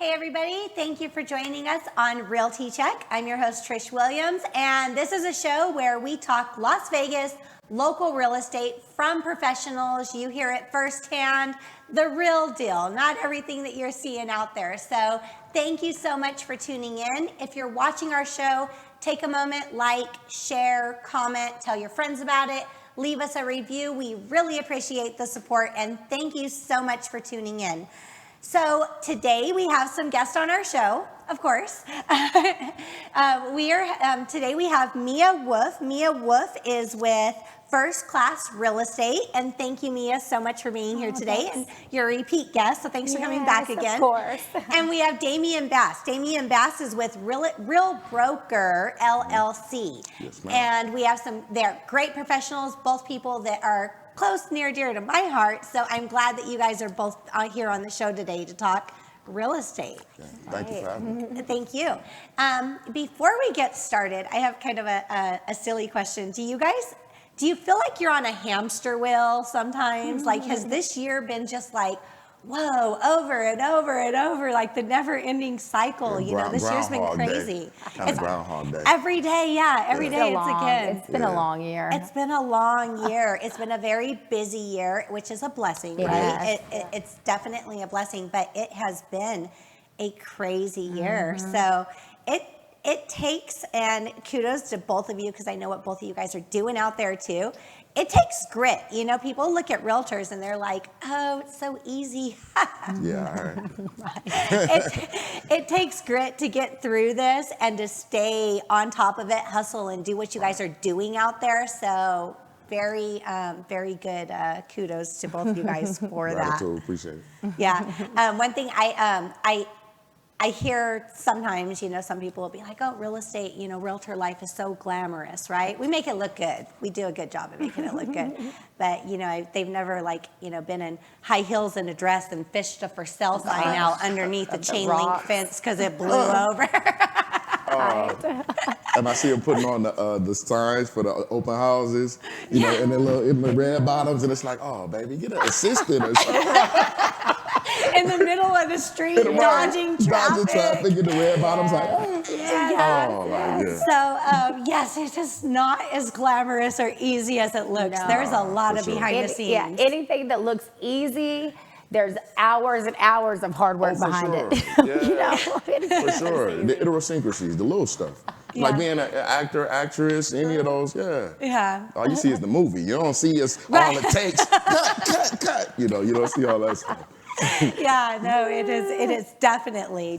Hey everybody, thank you for joining us on Realty Check. I'm your host Trish Williams, and this is a show where we talk Las Vegas, local real estate from professionals. You hear it firsthand, the real deal, not everything that you're seeing out there. So thank you so much for tuning in. If you're watching our show, take a moment, like, share, comment, tell your friends about it, leave us a review. We really appreciate the support, and thank you so much for tuning in. So today we have some guests on our show, of course. Today we have Mia Wolfe. Mia Wolfe is with First Class Real Estate, and thank you, Mia, so much for being here today. Thanks. And you're a repeat guest, so thanks for coming back again. Of course. And we have Damien Bass. Damien Bass is with Real Broker LLC. Yes, ma'am. And we have they're great professionals, both people that are close, near, dear to my heart. So I'm glad that you guys are both here on the show today to talk real estate. Yeah, thank you for having me. Thank you. Before we get started, I have kind of a silly question. Do you feel like you're on a hamster wheel sometimes? Like, has this year been just like, whoa, over and over and over, like the never-ending cycle? This year's been crazy. Kind of Groundhog Day. Every day, every day it's again. It's been a long year. It's been a long year. It's been a very busy year, which is a blessing, right? Yes. It's definitely a blessing, but it has been a crazy year. So it takes, and kudos to both of you, because I know what both of you guys are doing out there too. It takes grit. People look at realtors and they're like, oh, it's so easy. Yeah, I heard. It takes grit to get through this and to stay on top of it, hustle, and do what you guys are doing out there. So very good. Kudos to both of you guys for that. Gratitude, appreciate it. Yeah. One thing I hear sometimes, some people will be like, oh, real estate, realtor life is so glamorous, right? We make it look good. We do a good job of making it look good. But, they've never been in high heels and a dress and fished a for sale sign out underneath the chain link fence because it blew over. And I see them putting on the signs for the open houses, in the red bottoms, and it's like, oh, baby, get an assistant or something. In the middle of the street, dodging traffic. Dodging traffic in the red bottoms, like, oh. So, yes, it's just not as glamorous or easy as it looks. No. There's a lot of behind the scenes. Yeah, anything that looks easy, there's hours and hours of hard work behind it. Yeah. For sure. The idiosyncrasies, the little stuff. Yeah. Like being an actor, actress, any of those, Yeah. All you see is the movie. You don't see is all it takes. Cut. You don't see all that stuff. Yeah, no, it is definitely.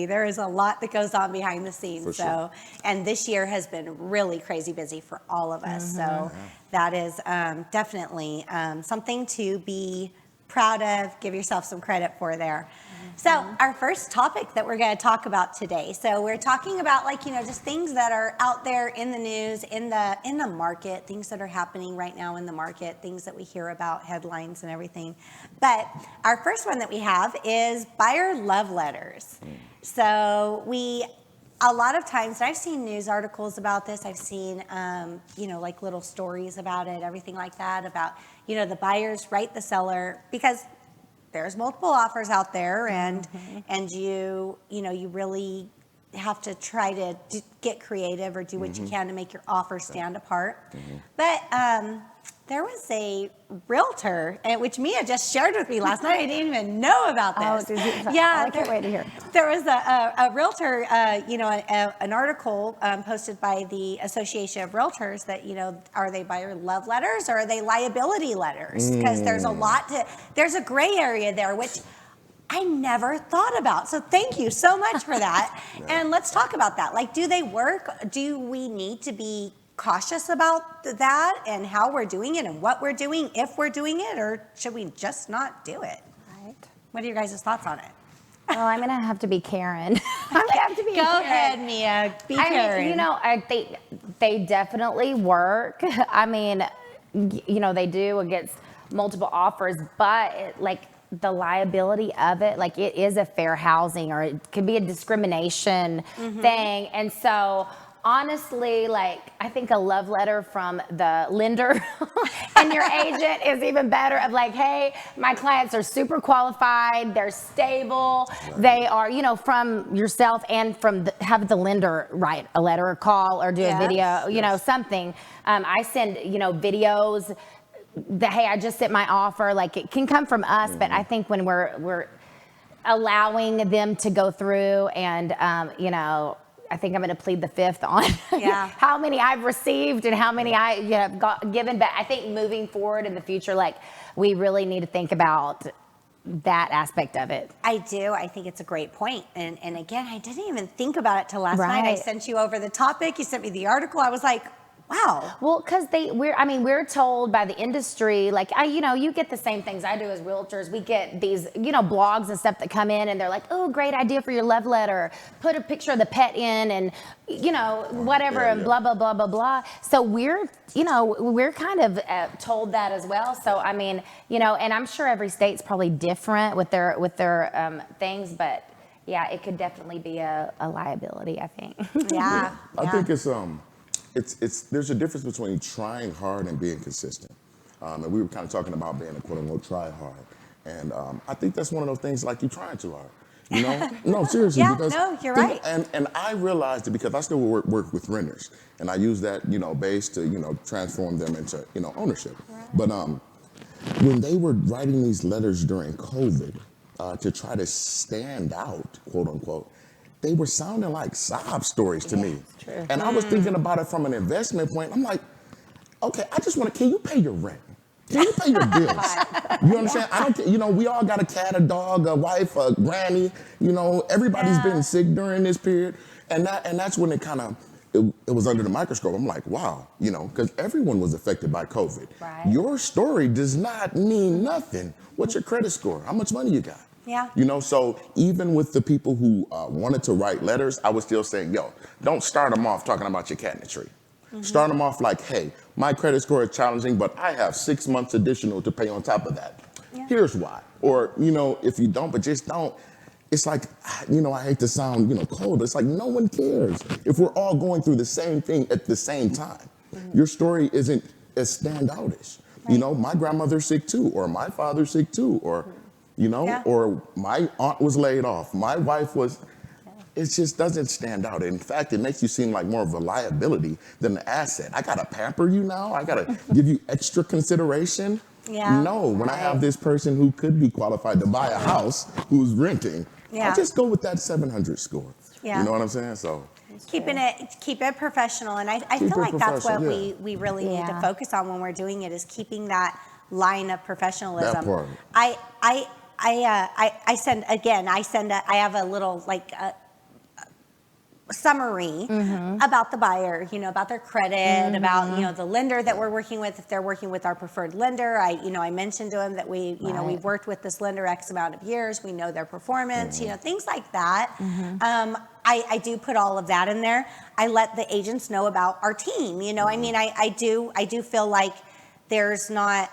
There is a lot that goes on behind the scenes. For sure. And this year has been really crazy busy for all of us. So that is definitely something to be proud of, give yourself some credit for there. So our first topic that we're going to talk about today. So we're talking about just things that are out there in the news, in the market, things that are happening right now in the market, things that we hear about, headlines and everything. But our first one that we have is buyer love letters. So a lot of times, and I've seen news articles about this, I've seen, little stories about it, everything like that, about, the buyers write the seller, because there's multiple offers out there, and you really have to try to get creative or do what you can to make your offer stand apart. But there was a realtor, which Mia just shared with me last night. I didn't even know about this. Yeah, I can't wait to hear. There was a realtor, an article posted by the Association of Realtors that, are they buyer love letters or are they liability letters? Because there's a gray area there, which I never thought about. So thank you so much for that. And let's talk about that. Do they work? Do we need to be cautious about that and how we're doing it and what we're doing, if we're doing it, or should we just not do it? Right. What are your guys' thoughts on it? Well, I'm going to have to be Karen. Go ahead, Mia. Be Karen. I think they definitely work. I mean, they do against multiple offers, but the liability of it, it is a fair housing, or it could be a discrimination thing. And so honestly, I think a love letter from the lender and your agent is even better of like, hey, my clients are super qualified, they're stable, they are, you know, from yourself and from have the lender write a letter or call or do a video, you know, something. I send, you know, videos that, hey, I just sent my offer. Like, it can come from us, but I think when we're allowing them to go through and, you know, I think I'm going to plead the fifth on how many I've received and how many I have got given. But I think moving forward in the future, like, we really need to think about that aspect of it. I do. I think it's a great point. And again, I didn't even think about it till last night. I sent you over the topic. You sent me the article. I was like, wow. Well, because we're told by the industry, like, you know, you get the same things I do as realtors. We get these, you know, blogs and stuff that come in and they're like, oh, great idea for your love letter. Put a picture of the pet in and, you know, whatever, and blah, blah, blah, blah, blah. So we're kind of told that as well. So, I mean, you know, and I'm sure every state's probably different with their things, but yeah, it could definitely be a liability, I think. Yeah. I think it's there's a difference between trying hard and being consistent. And we were kind of talking about being a quote unquote try hard. And I think that's one of those things, like, you're trying too hard. You know? No, seriously. Yeah, because no, you're right. And I realized it because I still work with renters. And I use that, you know, base to, you know, transform them into, you know, ownership. Right. But when they were writing these letters during COVID to try to stand out, quote unquote, they were sounding like sob stories to me. True. And I was thinking about it from an investment point. I'm like, okay, can you pay your rent? Can you pay your bills? You understand? I don't care. You know, we all got a cat, a dog, a wife, a granny. You know, everybody's been sick during this period. And that's when it kind of, it was under the microscope. I'm like, wow, you know, because everyone was affected by COVID. Right. Your story does not mean nothing. What's your credit score? How much money you got? Yeah. You know, so even with the people who wanted to write letters, I was still saying, yo, don't start them off talking about your cat in the tree. Start them off like, hey, my credit score is challenging, but I have 6 months additional to pay on top of that. Yeah. Here's why. Or, you know, if you don't, but just don't. It's like, you know, I hate to sound, you know, cold. It's like no one cares if we're all going through the same thing at the same time. Your story isn't as standoutish. Right. You know, my grandmother's sick too, or my father's sick too, or, you know, or my aunt was laid off. My wife was, it just doesn't stand out. In fact, it makes you seem like more of a liability than an asset. I gotta pamper you now. I gotta give you extra consideration. Yeah. No, when I have this person who could be qualified to buy a house who's renting, I just go with that 700 score. Yeah. You know what I'm saying? So keep it professional, and I feel like that's what we really need to focus on when we're doing it, is keeping that line of professionalism. That part. I have a little summary about the buyer, you know, about their credit, about, you know, the lender that we're working with, if they're working with our preferred lender. I mentioned to them that we, you know, we've worked with this lender X amount of years, we know their performance, you know, things like that. I do put all of that in there. I let the agents know about our team, you know, I mean, I do feel like there's not,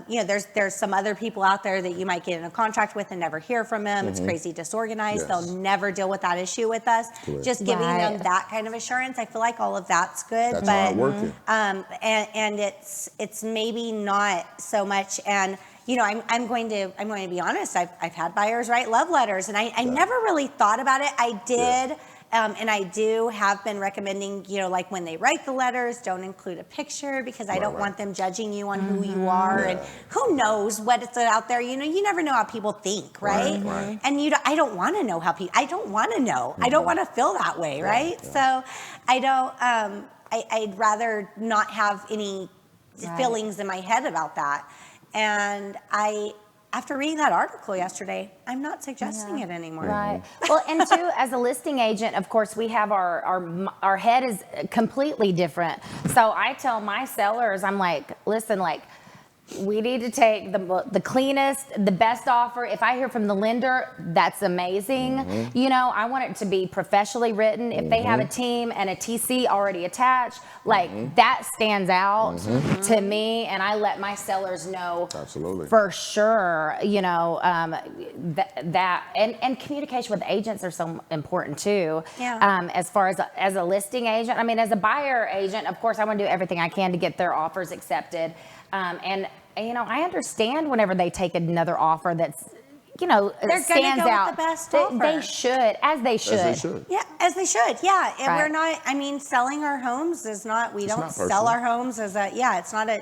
you know, there's some other people out there that you might get in a contract with and never hear from them. It's crazy disorganized. They'll never deal with that issue with us. Correct. Just giving them that kind of assurance, I feel like all of that's good. That's hard working. And it's maybe not so much. And you know, I'm going to be honest. I've had buyers write love letters, and I never really thought about it. I did. Yeah. And I have been recommending, you know, like when they write the letters, don't include a picture, because I don't want them judging you on who you are, and who knows what it's out there. You know, you never know how people think, right? And I don't want to know how people. I don't want to know. I don't want to feel that way, right? So, I don't. I'd rather not have any feelings in my head about that. And after reading that article yesterday, I'm not suggesting it anymore. Right. Well, and too, as a listing agent, of course, we have our head is completely different. So I tell my sellers, I'm like, listen, like, we need to take the cleanest, the best offer. If I hear from the lender, that's amazing. You know, I want it to be professionally written. If they have a team and a TC already attached, like that stands out to me, and I let my sellers know Absolutely. for sure. You know, that and communication with agents are so important too. Yeah. As far as a listing agent, I mean, as a buyer agent, of course, I want to do everything I can to get their offers accepted. And you know, I understand whenever they take another offer that's, you know, They're stands gonna go out. with the best They offer. should, as they should. As they should. Yeah, as they should. Yeah, and Right. we're not. I mean, selling our homes is not. We don't not sell personal. our homes as a. Yeah, it's not a.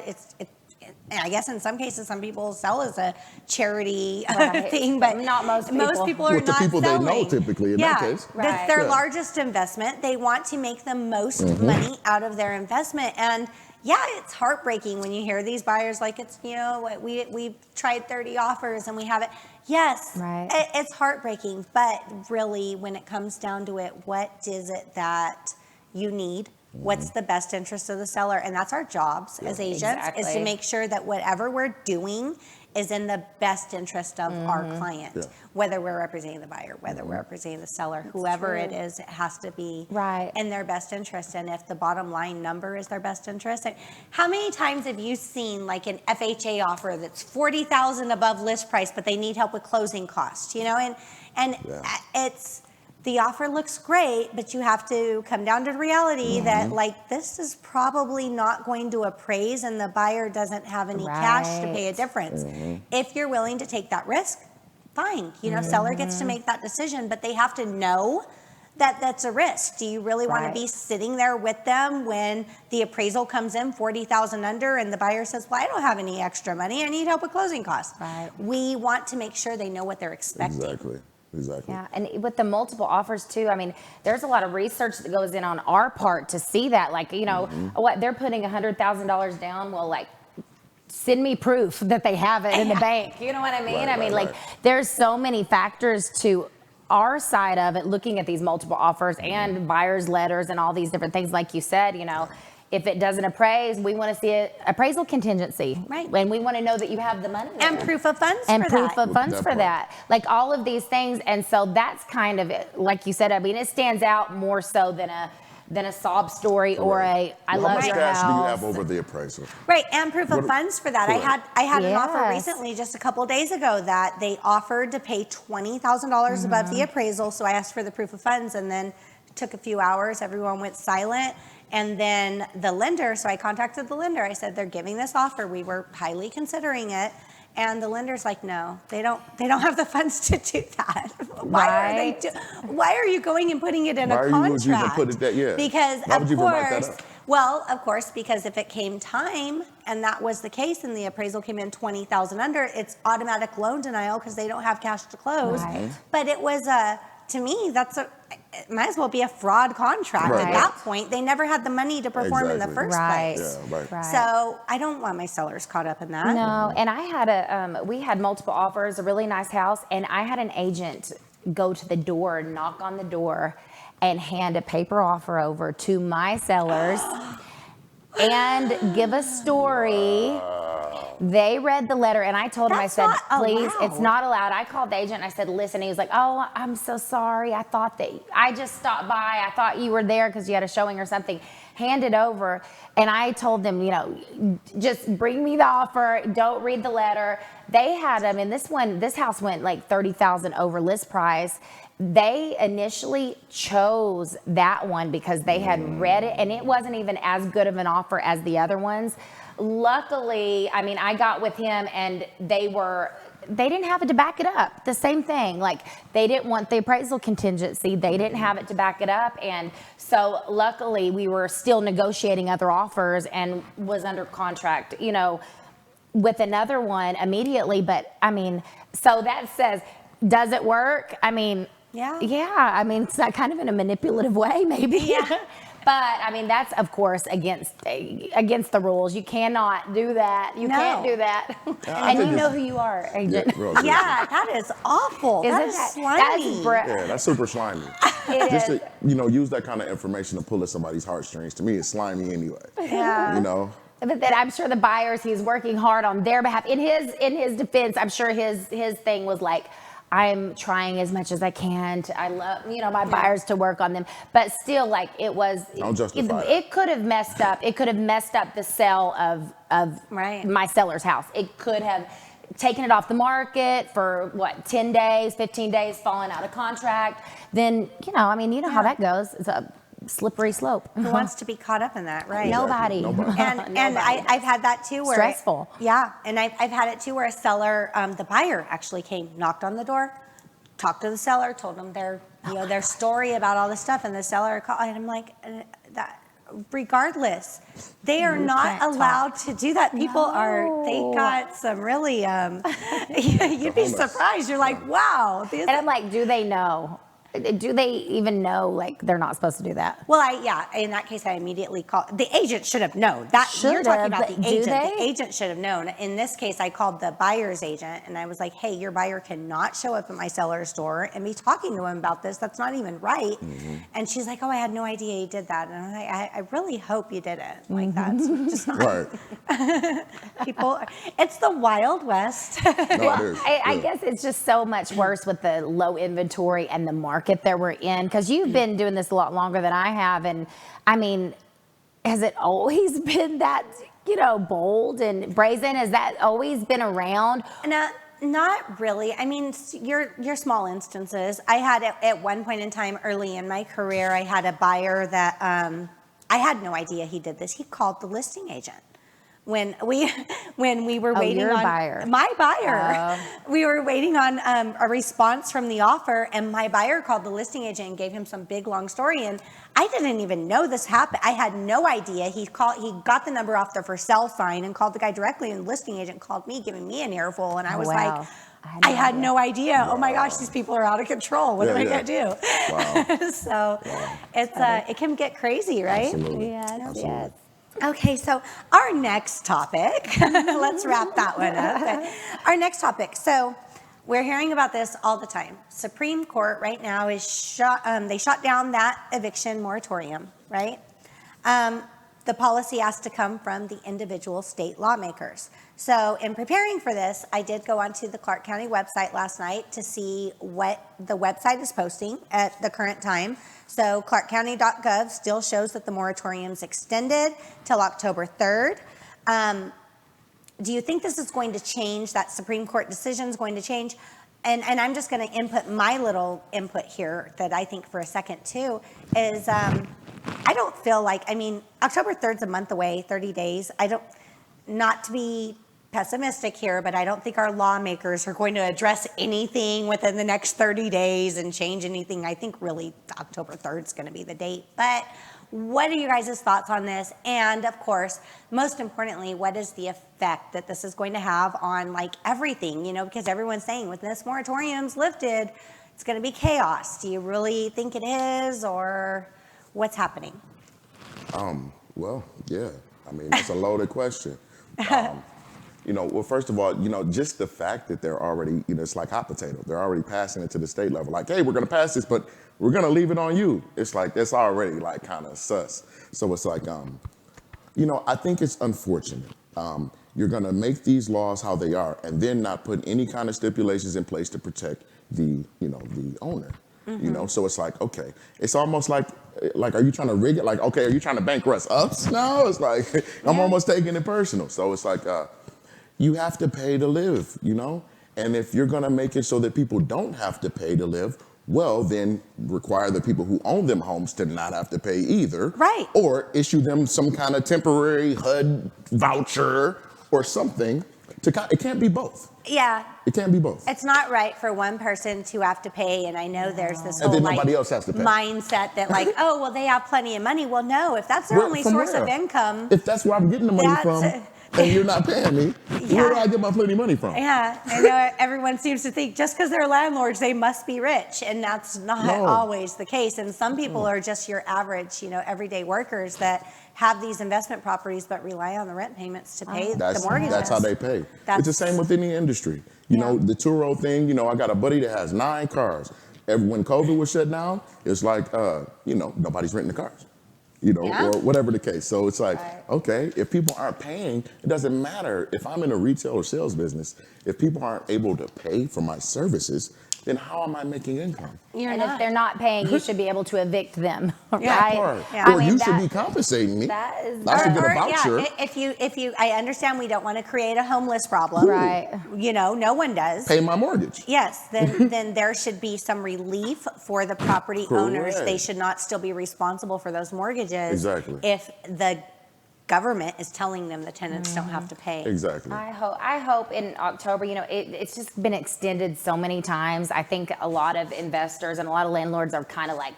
I guess in some cases, some people sell as a charity Right. thing, but Not most people. Most people are With the not people they selling. know, typically, in yeah, that case. That's Right. their Yeah. largest investment. They want to make the most money out of their investment, and yeah, it's heartbreaking when you hear these buyers like it's, you know, we tried 30 offers and we have it. Yes, Right. It's heartbreaking, but really, when it comes down to it, what is it that you need? What's the best interest of the seller? And that's our jobs as agents, is to Exactly. make sure that whatever we're doing is in the best interest of our client, Yeah. whether we're representing the buyer, whether we're representing the seller, whoever it is, it has to be Right. in their best interest. And if the bottom line number is their best interest, and how many times have you seen like an FHA offer that's $40,000 above list price, but they need help with closing costs, you know? And it's, the offer looks great, but you have to come down to reality that like this is probably not going to appraise, and the buyer doesn't have any cash to pay a Right. difference. If you're willing to take that risk, fine. You know, seller gets to make that decision, but they have to know that that's a risk. Do you really want Right. to be sitting there with them when the appraisal comes in 40,000 under and the buyer says, well, I don't have any extra money, I need help with closing costs. Right. We want to make sure they know what they're expecting. Exactly. Yeah, and with the multiple offers too, I mean, there's a lot of research that goes in on our part to see that. Like, you know, what they're putting $100,000 down. Well, like, send me proof that they have it in the bank. You know what I mean? I mean, like, there's so many factors to our side of it, looking at these multiple offers and buyers' letters and all these different things. Like you said, you know, if it doesn't appraise, we want to see an appraisal contingency. Right. And we want to know that you have the money there. And proof of funds And for proof that. of funds That for part. that. Like all of these things. And so that's kind of it. Like you said, I mean, it stands out more so than a sob story or a I Well, love how much your cash house. do you have over the appraisal? Right, and proof of What- funds for that. Correct. I had an offer Yes. recently, just a couple days ago, that they offered to pay $20,000 above the appraisal. So I asked for the proof of funds, and then it took a few hours. Everyone went silent, and then the lender. So I contacted the lender. I said, they're giving this offer. We were highly considering it. And the lender's like, no, they don't have the funds to do that. Right. Why are you going and putting it in Why a are you- contract? would you even put it that- yeah. Because Why of would you even write that course, up? well, of course, because if it came time and that was the case and the appraisal came in 20,000 under, it's automatic loan denial because they don't have cash to close. Right. But it was to me, it might as well be a fraud contract Right. at that point. They never had the money to perform in the Exactly. first Right. place. Yeah, right. So I don't want my sellers caught up in that. No, and I had we had multiple offers, a really nice house, and I had an agent go to the door, knock on the door, and hand a paper offer over to my sellers and give a story. They read the letter, and I told him, I That's said, not please, it's allowed. not allowed. I called the agent, and I said, listen. He was like, oh, I'm so sorry. I thought that I just stopped by. I thought you were there because you had a showing or something. Hand it over. And I told them, you know, just bring me the offer. Don't read the letter. They had, I mean, this house went like 30,000 over list price. They initially chose that one because they had read it, and it wasn't even as good of an offer as the other ones. Luckily, I mean, I got with him, and they didn't have it to back it up. The same thing, like they didn't want the appraisal contingency. They didn't have it to back it up. And so luckily we were still negotiating other offers and was under contract, you know, with another one immediately. But I mean, so that says, does it work? I mean, Yeah. I mean, it's not kind of in a manipulative way, maybe. Yeah. But I mean, that's of course against the rules. You cannot do that. You No. can't do that. I And you think know it's- who you are, Yeah, agent. real good. Yeah, that is awful. Isn't That is that- slimy. Yeah, that's super slimy. It Just is. to, you know, use that kind of information to pull at somebody's heartstrings. To me, it's slimy anyway. Yeah. You know, But then I'm sure the buyers, he's working hard on their behalf. In his defense, I'm sure his thing was like, I'm trying as much as I can I love, my buyers to work on them. But still, like, it was, Don't justify it could have messed up. It could have messed up the sale of Right. my seller's house. It could have taken it off the market for 10 days, 15 days, falling out of contract. Then, how that goes. It's a slippery slope. Who wants to be caught up in that, right? Nobody. And I've had that too, where Stressful. Yeah, and I've had it too, where a seller, the buyer actually came, knocked on the door, talked to the seller, told them their story about all this stuff, and the seller called, and I'm like, that. Regardless, they are not allowed to do that. People they got some really, you'd be surprised. You're like, wow. And I'm like, do they know? Do they even know, like, they're not supposed to do that? Well, in that case, I immediately called. The agent should have known. You're talking about the agent. The agent should have known. In this case, I called the buyer's agent, and I was like, hey, your buyer cannot show up at my seller's door and be talking to him about this. That's not even right. Mm-hmm. And she's like, oh, I had no idea you did that. And I'm like, I really hope you didn't. Like, that's just not. Right. People, it's the Wild West. No, it is. I guess it's just so much worse with the low inventory and the market that we're in, because you've been doing this a lot longer than I have, and I mean, has it always been that bold and brazen? Has that always been around? Not really. I mean, your small instances. I had at one point in time early in my career, I had a buyer that I had no idea he did this. He called the listing agent. When we were waiting on my buyer, we were waiting on a response from the offer, and my buyer called the listing agent and gave him some big long story, and I didn't even know this happened. I had no idea. He got the number off the for sale sign and called the guy directly, and the listing agent called me, giving me an earful, and I was like, I had no idea. Wow. Oh my gosh, these people are out of control. What am I gonna do? Wow. So it can get crazy, right? Absolutely. Yes. Okay, so our next topic, let's wrap that one up. Our next topic, so we're hearing about this all the time. Supreme Court right now is they shut down that eviction moratorium, right? The policy has to come from the individual state lawmakers. So in preparing for this, I did go onto the Clark County website last night to see what the website is posting at the current time. So ClarkCounty.gov still shows that the moratorium's extended till October 3rd. Do you think this is going to change, that Supreme Court decision is going to change? And I'm just going to input my little input here that I think for a second too, is I don't feel like, October 3rd's a month away, 30 days. Not to be pessimistic here, but I don't think our lawmakers are going to address anything within the next 30 days and change anything. I think really October 3rd is going to be the date. But what are you guys' thoughts on this? And of course, most importantly, what is the effect that this is going to have on everything? Because everyone's saying when this moratorium's lifted, it's going to be chaos. Do you really think it is, or what's happening? Well, yeah. That's a loaded question. Well, first of all, just the fact that they're already, it's like hot potato. They're already passing it to the state level. Like, hey, we're going to pass this, but we're going to leave it on you. It's like, that's already kind of sus. So it's like, I think it's unfortunate. You're going to make these laws how they are and then not put any kind of stipulations in place to protect the owner. Mm-hmm. So it's like, okay, it's almost like, are you trying to rig it? Like, okay, are you trying to bankrupt us? No, it's like, I'm almost taking it personal. So it's like, you have to pay to live, And if you're going to make it so that people don't have to pay to live, well, then require the people who own them homes to not have to pay either. Right. Or issue them some kind of temporary HUD voucher or something. It can't be both. Yeah. It can't be both. It's not right for one person to have to pay, and I know there's this whole and then nobody else has to pay. Mindset that oh, well, they have plenty of money. Well, no, if that's their only source of income. If that's where I'm getting the money from, and you're not paying me, where do I get my plenty money from? Yeah, I know everyone seems to think just because they're landlords, they must be rich, and that's not always the case. And some people are just your average, everyday workers that have these investment properties but rely on the rent payments to pay the mortgages. That's how they pay. It's the same within the industry. The Turo thing, I got a buddy that has 9 cars. When COVID was shut down, it's like, nobody's renting the cars. Yeah. or whatever the case. So it's like, okay, if people aren't paying, it doesn't matter. If I'm in a retail or sales business, if people aren't able to pay for my services, then how am I making income? You're And not. if they're not paying, you should be able to evict them, right? Yeah. Or, Yeah. or you should be compensating me. that is- I should get a Or, voucher. yeah, if you, I understand we don't want to create a homeless problem. Right. You know, no one does. Pay my mortgage. Yes, then there should be some relief for the property owners. They Correct. should not still be responsible for those mortgages. Exactly. If the government is telling them the tenants don't have to pay. Exactly. I hope in October, it's just been extended so many times. I think a lot of investors and a lot of landlords are kind of like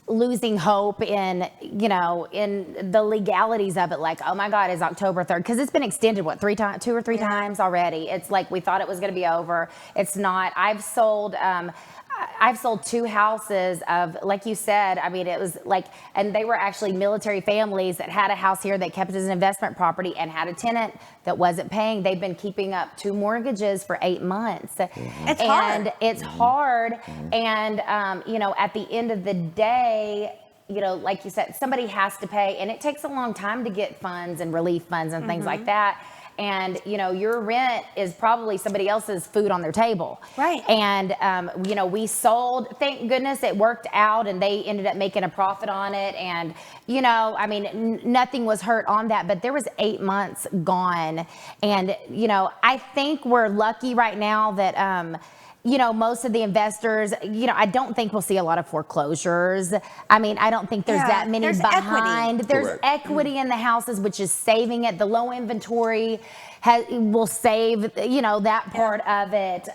losing hope in, in the legalities of it. Like, oh my God, is October 3rd? Because it's been extended, what, 2 or 3 times already. It's like we thought it was going to be over. It's not. I've sold 2 houses of, like you said, I mean, it was like, and they were actually military families that had a house here that kept it as an investment property and had a tenant that wasn't paying. They've been keeping up 2 mortgages for 8 months. It's hard. And it's hard. And, at the end of the day, like you said, somebody has to pay, and it takes a long time to get funds and relief funds and things like that. And, your rent is probably somebody else's food on their table. Right. And, we sold, thank goodness it worked out and they ended up making a profit on it. And, nothing was hurt on that, but there was 8 months gone. And, I think we're lucky right now that, most of the investors, I don't think we'll see a lot of foreclosures. I mean, I don't think there's that many there's behind. equity. There's Correct. equity in the houses, which is saving it. The low inventory will save, that part of it.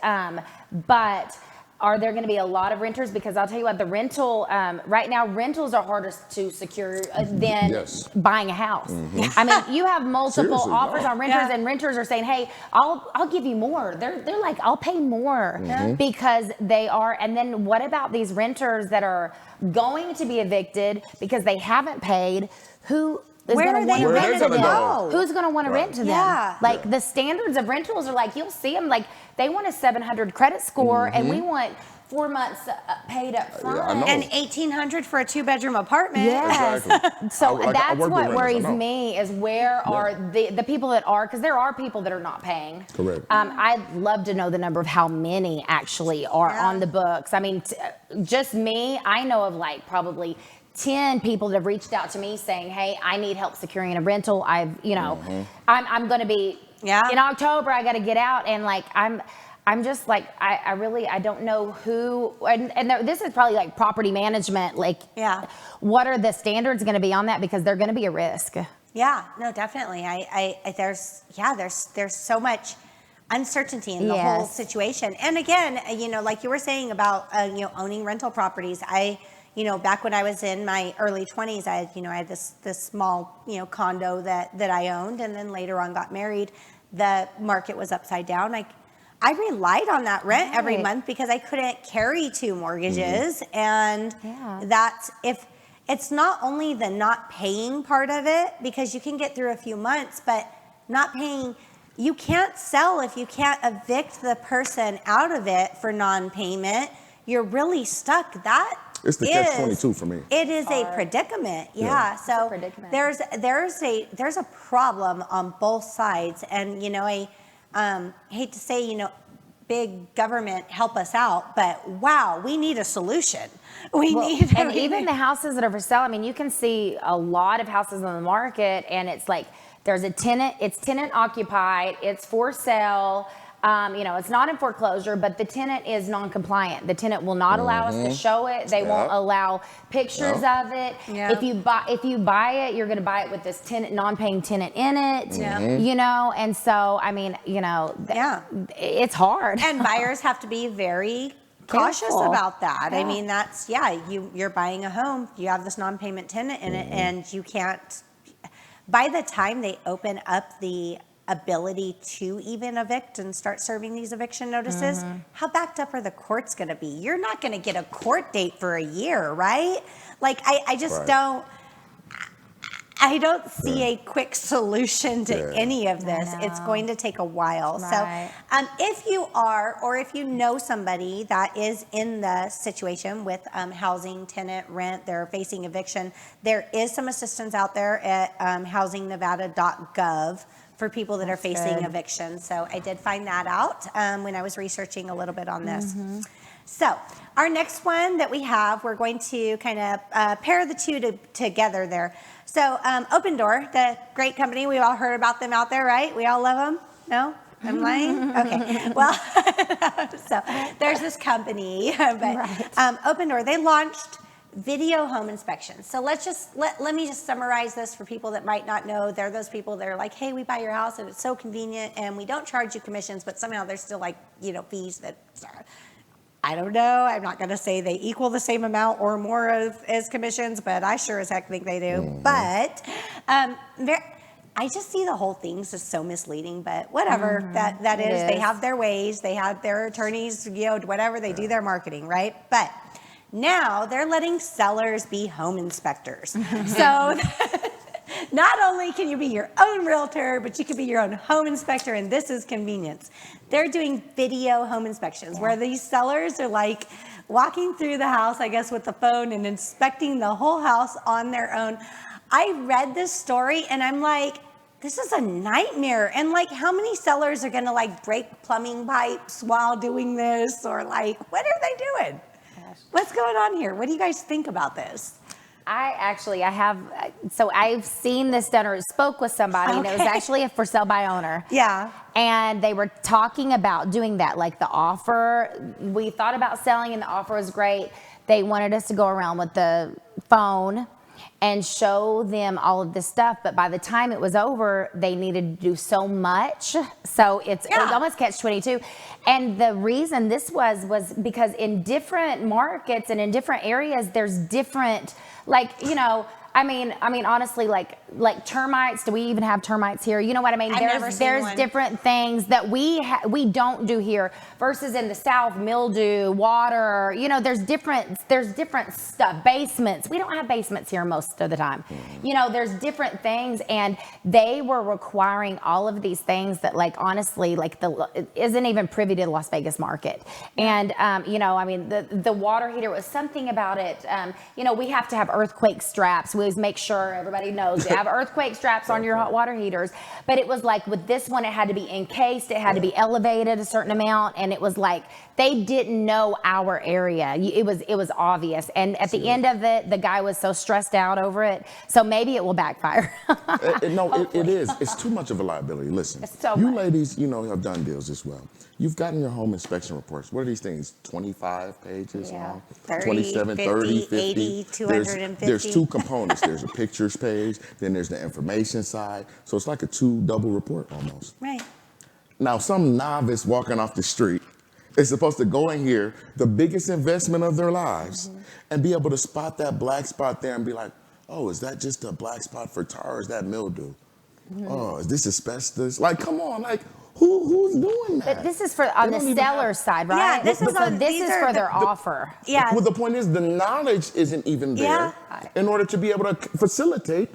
But are there going to be a lot of renters? Because I'll tell you what, the rental, right now, rentals are harder to secure than Yes. buying a house. I mean, you have multiple Seriously, offers no. on renters, and renters are saying, hey, I'll give you more. They're like, I'll pay more because they are. And then what about these renters that are going to be evicted because they haven't paid? Who is Where going are to want they to Where rent they to gonna them? go? Who's going to want to rent to them? Yeah. Like the standards of rentals are like, you'll see them, like they want a 700 credit score and we want 4 months paid up front. I know. And $1,800 for a 2-bedroom apartment. Yes. Exactly. So I that's work with what renters, I worries know. me is where are the people that are, because there are people that are not paying. Correct. I'd love to know the number of how many actually are Yeah. on the books. I mean, just me, I know of like probably 10 people that have reached out to me saying, hey, I need help securing a rental. I'm going to be, in October, I got to get out. And like, I'm just like, I don't know who, and this is probably like property management. Like, what are the standards going to be on that? Because they're going to be a risk. Yeah, no, definitely. There's so much uncertainty in the whole situation. And again, like you were saying about, owning rental properties, back when I was in my early 20s, I had this small, condo that I owned, and then later on got married. The market was upside down. I relied on that rent every month because I couldn't carry 2 mortgages. And that's, if it's not only the not paying part of it, because you can get through a few months, but not paying, you can't sell if you can't evict the person out of it for non-payment. You're really stuck. It's the catch-22 for me. It is a predicament. Yeah. So predicament. there's a problem on both sides. And, I hate to say, big government help us out, but wow, we need a solution. And even the houses that are for sale, I mean, you can see a lot of houses on the market and it's like, there's a tenant, it's tenant occupied, it's for sale. It's not in foreclosure, but the tenant is non-compliant. The tenant will not allow us to show it. They won't allow pictures of it. If you buy it, you're going to buy it with this non-paying tenant in it. And so I mean, it's hard. And buyers have to be very cautious Careful. about that. I mean, that's you're buying a home. You have this non-payment tenant in it, and you can't. By the time they open up the ability to even evict and start serving these eviction notices, how backed up are the courts going to be? You're not going to get a court date for a year, right? Like, I just don't. I don't see a quick solution to Yeah. any of this. It's going to take a while. Right. So if you are, or if you know somebody that is in the situation with housing, tenant, rent, they're facing eviction, there is some assistance out there at Housingnevada.gov for people that are facing good. eviction. So I did find that out when I was researching a little bit on this. So our next one that we have, we're going to kind of pair the two together there. So OpenDoor, the great company, we all heard about them out there, right? We all love them? No? I'm lying? Okay. Well, so there's this company, but OpenDoor, they launched video home inspections. So let me just summarize this for people that might not know. They're those people that are like, hey, we buy your house and it's so convenient and we don't charge you commissions, but somehow there's still like, fees that I don't know. I'm not going to say they equal the same amount or more as commissions, but I sure as heck think they do. But I just see the whole thing's just so misleading, but whatever that is. They have their ways. They have their attorneys, whatever. They do their marketing, right? But now they're letting sellers be home inspectors. So not only can you be your own realtor, but you can be your own home inspector, and this is convenience. They're doing video home inspections where these sellers are like walking through the house, I guess, with the phone and inspecting the whole house on their own. I read this story and I'm like, this is a nightmare. And like, how many sellers are gonna like break plumbing pipes while doing this? Or like, what are they doing? What's going on here? What do you guys think about this? I've seen this done or spoke with somebody, and it was actually a for sale by owner. Yeah. And they were talking about doing that, like the offer. We thought about selling, and the offer was great. They wanted us to go around with the phone and show them all of this stuff, but by the time it was over, they needed to do so much. So it's almost catch-22. And the reason this was because in different markets and in different areas, there's different, I mean, honestly, like termites. Do we even have termites here? You know what I mean? There's different things that we don't do here versus in the South, mildew, water. There's different stuff. Basements. We don't have basements here most of the time. There's different things, and they were requiring all of these things that, like, honestly, like isn't even privy to the Las Vegas market. And the water heater was something about it. We have to have earthquake straps. We always make sure everybody knows you have earthquake straps on your hot water heaters. But it was like with this one, it had to be encased, it had to be elevated a certain amount, and it was like they didn't know our area. It was obvious. And at the end of it, the guy was so stressed out over it. So maybe it will backfire. It is. It's too much of a liability. Listen, you ladies, have done deals as well. You've gotten your home inspection reports. What are these things? 25 pages long? 27, 30, 50, 80, 250. There's two components. There's a pictures page, then there's the information side. So it's like a double report almost. Right. Now, some novice walking off the street is supposed to go in here, the biggest investment of their lives, and be able to spot that black spot there and be like, oh, is that just a black spot for tar, or is that mildew? Oh, is this asbestos? Like, come on, like, who's doing that? But this is on the seller side, right? Yeah, this is for their offer. Yeah. Well, the point is the knowledge isn't even there in order to be able to facilitate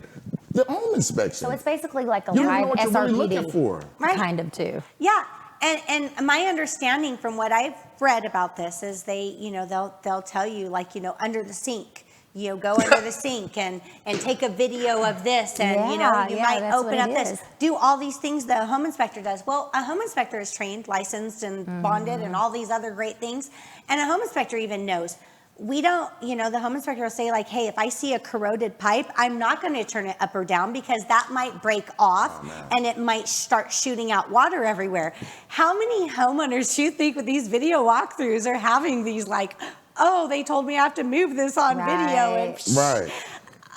the home inspection. So it's basically like a you don't live know what you're really looking SRPD, for. Right. kind of too. Yeah. And my understanding from what I've read about this is they'll tell you, like, under the sink, go under the sink and take a video of this, and you might open up this, do all these things the home inspector does. Well, a home inspector is trained, licensed, and bonded, and all these other great things. And a home inspector even knows. We don't, the home inspector will say, like, hey, if I see a corroded pipe, I'm not going to turn it up or down because that might break off and it might start shooting out water everywhere. How many homeowners do you think with these video walkthroughs are having these, like, oh, they told me I have to move this on video. And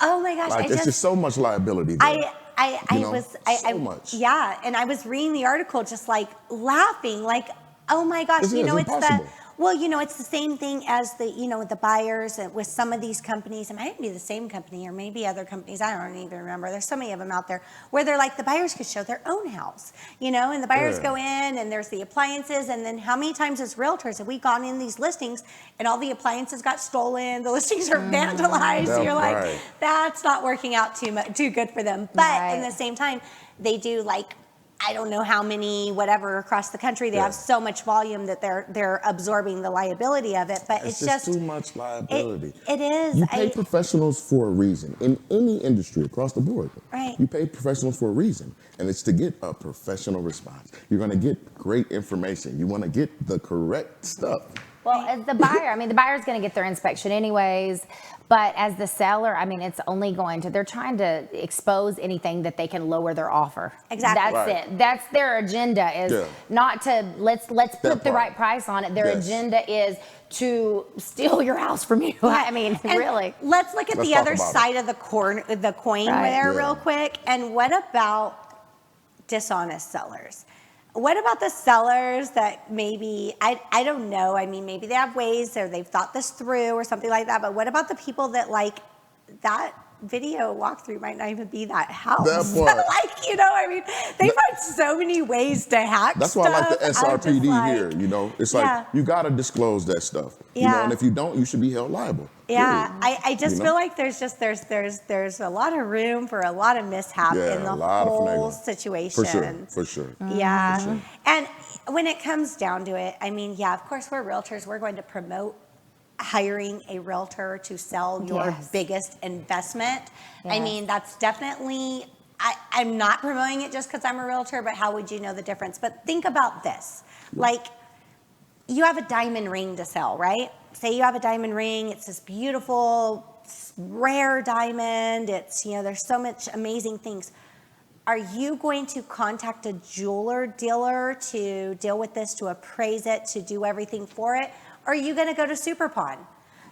oh my gosh. Like, it's just so much liability there. So much. Yeah, and I was reading the article just like laughing, like, oh my gosh, It's impossible. Well, it's the same thing as the buyers with some of these companies. It might be the same company or maybe other companies. I don't even remember. There's so many of them out there where they're like the buyers could show their own house, and the buyers go in and there's the appliances. And then how many times as realtors have we gone in these listings and all the appliances got stolen? The listings are vandalized. That's You're like, right. that's not working out too good for them. But in the same time, they do I don't know how many, whatever, across the country. They have so much volume that they're absorbing the liability of it. But it's just too much liability. It is. You pay professionals for a reason in any industry across the board. Right. You pay professionals for a reason, and it's to get a professional response. You're going to get great information. You want to get the correct stuff. Well, as the buyer, the buyer's going to get their inspection anyways. But as the seller, it's only they're trying to expose anything that they can lower their offer. Exactly. That's it. That's their agenda is not to, let's put the right price on it. Their agenda is to steal your house from you. And really. Let's look at the other side of the coin there real quick. And what about dishonest sellers? What about the sellers that maybe, I don't know, maybe they have ways or they've thought this through or something like that, but what about the people that that video walkthrough might not even be that house? That part. They find so many ways to hack That's stuff. why I like the SRPD here, It's like, you got to disclose that stuff. And if you don't, you should be held liable. Yeah, I just feel like there's a lot of room for a lot of mishap in the whole situation. For sure. Yeah. For sure. And when it comes down to it, of course we're realtors. We're going to promote hiring a realtor to sell your biggest investment. Yes. That's definitely, I'm not promoting it just because I'm a realtor, but how would you know the difference? But think about this. You have a diamond ring to sell, right? Say you have a diamond ring. It's this beautiful, rare diamond. It's, there's so much amazing things. Are you going to contact a jeweler dealer to deal with this, to appraise it, to do everything for it? Or are you going to go to Super Pawn?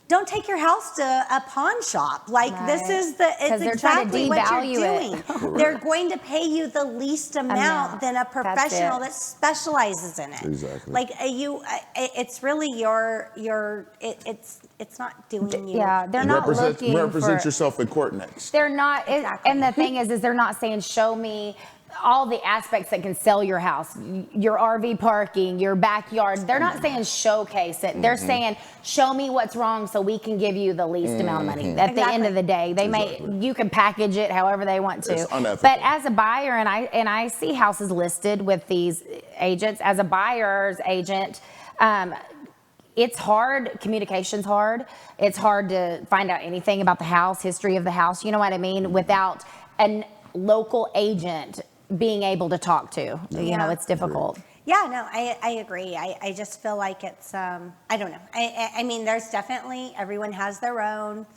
Don't take your house to a pawn shop. This is it's exactly what you're doing. They're going to pay you the least amount than a professional that specializes in it. Exactly. It's really it's not doing you. Yeah, they're not looking represent yourself in court next. They're not, and the thing is they're not saying, show me all the aspects that can sell your house, your RV parking, your backyard. They're not saying showcase it. They're saying, show me what's wrong so we can give you the least amount of money. At the end of the day, you can package it however they want to. It's unethical. But as a buyer, and I see houses listed with these agents, as a buyer's agent, it's hard. Communication's hard. It's hard to find out anything about the house, history of the house, you know what I mean, without a local agent being able to talk to. It's difficult. Yeah, no, I agree. I just feel like it's, I don't know. There's definitely, everyone has their own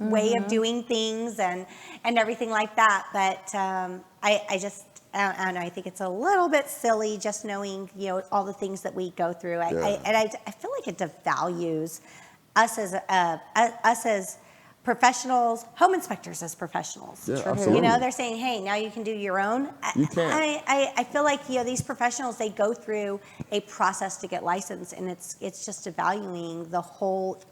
way of doing things and everything like that. But I just, I don't know, I think it's a little bit silly just knowing, all the things that we go through. I feel like it devalues us as professionals, home inspectors as professionals. Yeah, absolutely. They're saying, hey, now you can do your own. You can. I feel like, these professionals, they go through a process to get licensed, and it's just devaluing the whole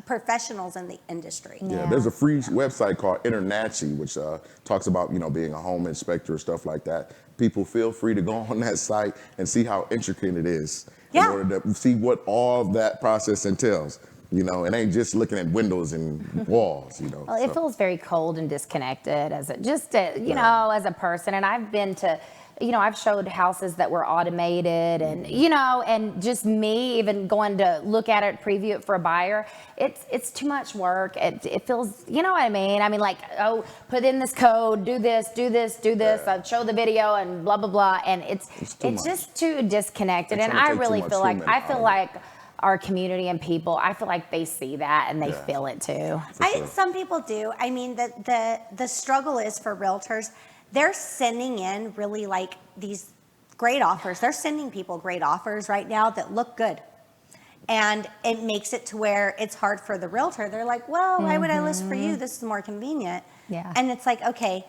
professionals in the industry. Yeah, there's a free website called Internachi, which talks about, being a home inspector or stuff like that. People feel free to go on that site and see how intricate it is in order to see what all that process entails. It ain't just looking at windows and walls, Well, it feels very cold and disconnected as a person. And I've been to, I've showed houses that were automated and, and just me even going to look at it, preview it for a buyer. It's too much work. It feels, you know what I mean? Put in this code, do this. I'll show the video and blah, blah, blah. And it's just too disconnected. And I really feel like our community and people, I feel like they see that and they feel it too. Some people do. The struggle is for realtors. They're sending in really these great offers. They're sending people great offers right now that look good. And it makes it to where it's hard for the realtor. They're like, well, why would I list for you? This is more convenient. Yeah. And it's like, okay,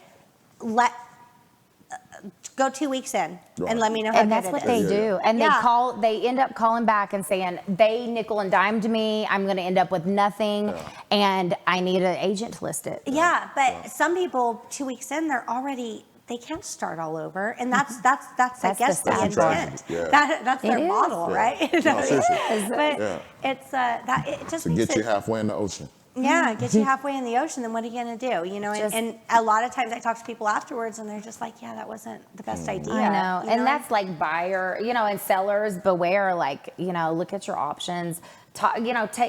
go 2 weeks in Right. and let me know how And good that's it what is. they Yeah. do. And Yeah. they end up calling back and saying, they nickel and dimed me. I'm going to end up with nothing. And I need an agent to list it. Yeah, but some people 2 weeks in, they can't start all over, and that's I That's guess the the sad intent. part. Yeah. That's their It is. model, Yeah. right? No, seriously. But Yeah. it's that it just To makes get you it. halfway in the ocean. Yeah, get you halfway in the ocean, then what are you gonna do? You know, Just- and a lot of times I talk to people afterwards, and they're just like, "Yeah, that wasn't the best idea." I know. you And that's like buyer, and sellers beware, like, look at your options.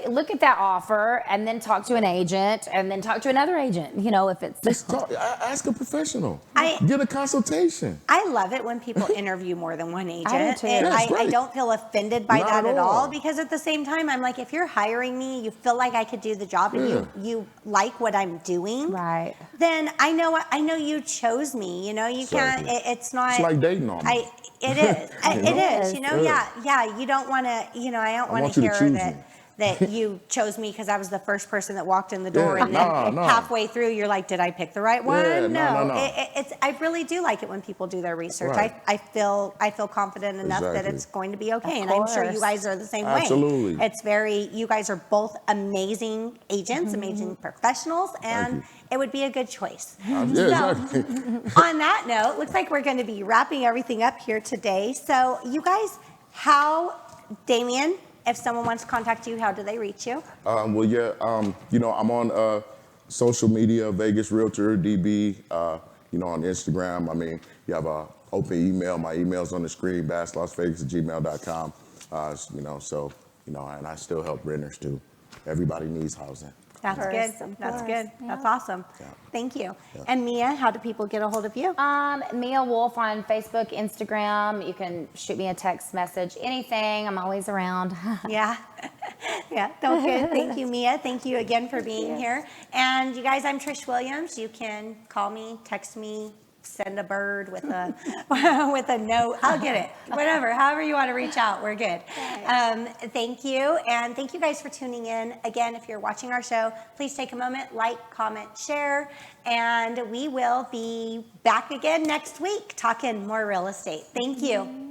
Look at that offer and then talk to an agent and then talk to another agent, if it's. Just ask a professional. I- Get a consultation. I love it when people interview more than one agent. too. And Yeah, it's I great. don't feel offended by Not that at at all, all. because at the same time, I'm like, if you're hiring me, you feel like I could do the job, and Yeah. you like what I'm doing, Right. then I know you chose me. You can't. Exactly. It's not. It's like dating almost. It is. It is. Yeah. Yeah. You don't want to. I don't want want to you to hear choose that. me. That you chose me because I was the first person that walked in the door, Yeah, and then no. halfway through, you're like, "Did I pick the right one?" Yeah, no. It's. I really do like it when people do their research. Right. I feel confident enough that Exactly. it's going to be okay, Of and I'm sure you course. guys are the same Absolutely. way. You guys are both amazing agents, amazing professionals, and you. it would be a good choice. Yeah, So- exactly. On that note, looks like we're going to be wrapping everything up here today. So, you guys, Damien, if someone wants to contact you, how do they reach you? I'm on social media, Vegas Realtor DB, on Instagram. I mean, you have an open email. My email's on the screen, basslasvegas@gmail.com. And I still help renters too. Everybody needs housing. That's Of good. course, of That's course. good. Yeah. That's awesome. Yeah. Thank you. Yeah. And Mia, how do people get a hold of you? Mia Wolfe on Facebook, Instagram. You can shoot me a text message, anything. I'm always around. Yeah. Yeah. Good. Thank you, Mia. Thank you again for being here. And you guys, I'm Trish Williams. You can call me, text me, send a bird with a with a note. I'll get it. Whatever. However you want to reach out, we're good. Thank you. And thank you guys for tuning in. Again, if you're watching our show, please take a moment, like, comment, share, and we will be back again next week talking more real estate. Thank you.